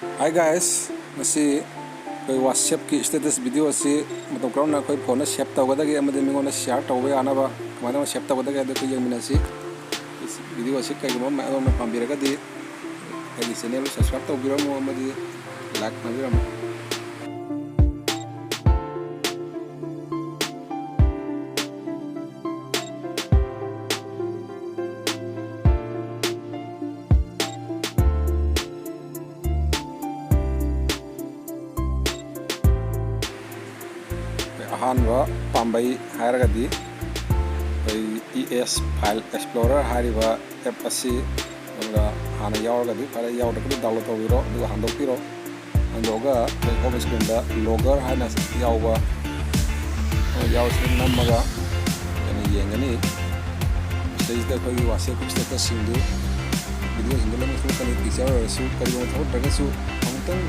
Hi guys, masi koi WhatsApp ki status video asi matam kauna koi phone save tawgadagi amade mingona share tawbe anaba kamana save tawgadagi ade koi yengminasi video asi kai gum ma adona pambiragadi kai channel subscribe tawbiramo amadi like nabiramo ahanba pambai hairagadi ES file explorer hariba app asi nga hana yawaragadi para yawaragadi download tawiro du handopiro andoga home screen da logger hana yawa screen namaga yani yengani stage da koi WhatsApp status sindu video hindu lamu kani picture su kari mo thot daga su amtang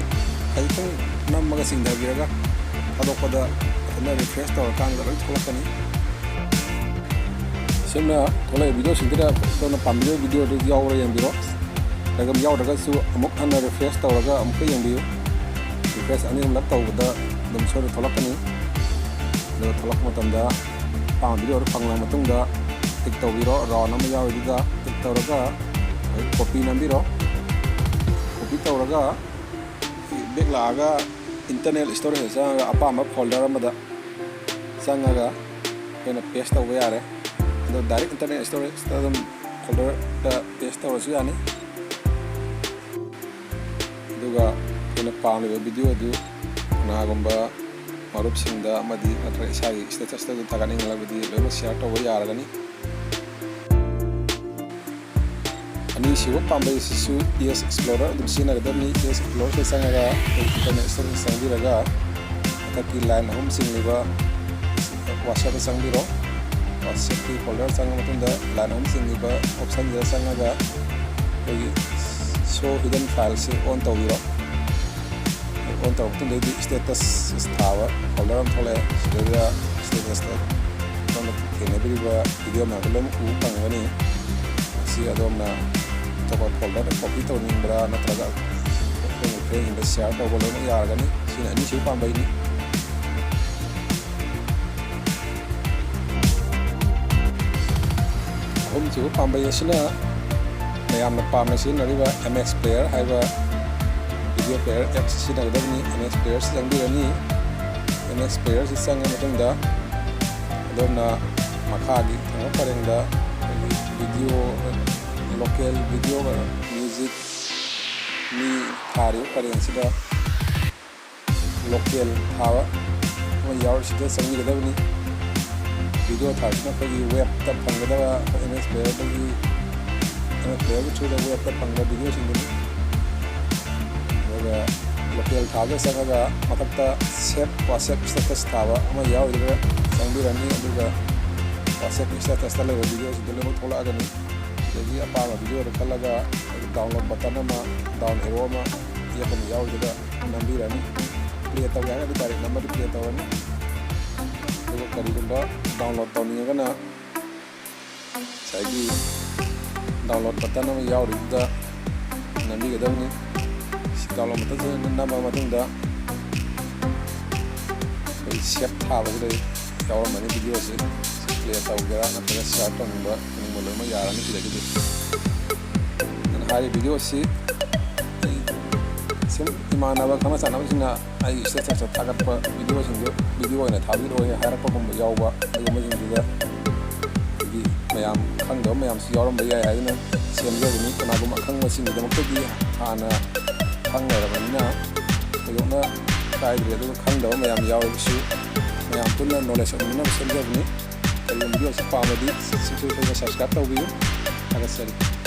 kaitang namaga singda biraga adopada na refresh tawar kan ga tholakani semna tholai video sindira tona pambiyo video de yawra yambiro daga yawra su amuk ana refresh tawraga amuk yambiyo refresh ani lam tawda dum sore tholakani do tholak matamda pambiyo pangla matungda tik tawbiro raw nam yawriga tik tawraga copy nambiro copy tawraga back internal storage sa apa folder amada sangaga kena paste tawba yare ado direct internet storage tadum folder da paste tawsu yani duga kena pamle video du nagomba marup singda amadi atra isagi status ta tagani ngalabadi lema share tawba yaragani ani siwa pambe sisu ES Explorer dum sina gadami ES Explorer sangaga internet storage sangiraga taki line home singliba WhatsApp sangbiro WhatsApp ki folder sang matunda line home singliba option ja sangaga koi show hidden files on tawiro on tawtunda di status sthawa folder am thole sida status ta kono kenebiriba video ma galom u pangani si adomna toba folder copy to nimbra natraga ko in the share to bolo yaragani sina ani si pambai ni home chu pambai asina mayam na pamna sin riba MX player haiba video player app sina gadani MX player sangbi ani MX player sanga matunda adona makhagi parengda video local video music ni thari parensida local hawa mo yaw sida sangi gadabni video thasna pagi web ta pangada MS player pagi MS player chu da web ta pangda video singni oga local thaga sanga matakta save WhatsApp status thawa mo yaw ida sangi rani aduga WhatsApp status ta le video singni mo thola agani jadi apa video rekalaga download button ama down arrow ama ia kan yaw juga nambirani play tawga di tarik number play tawani itu kali gumba download tawni kana saigi download button ama yaw juga nambi gadawni download button nama matunda save thawa gede yaw mani video se play tawga na share tawba ni molema yarani sida gitu hari video si sim imanaba kama sana sina ai status tagat pa video singdo video ina thabiro he harapa bomba yawba ayuma jindiga gi mayam khangdo mayam si yawram ba yai haina semjo ni kana gum khangma singdo makti hana khangara banina ayuna kai gre do khangdo mayam yawsu mayam punna knowledge amuna semjo ni video si pamadi subscribe tawbiyo aga sari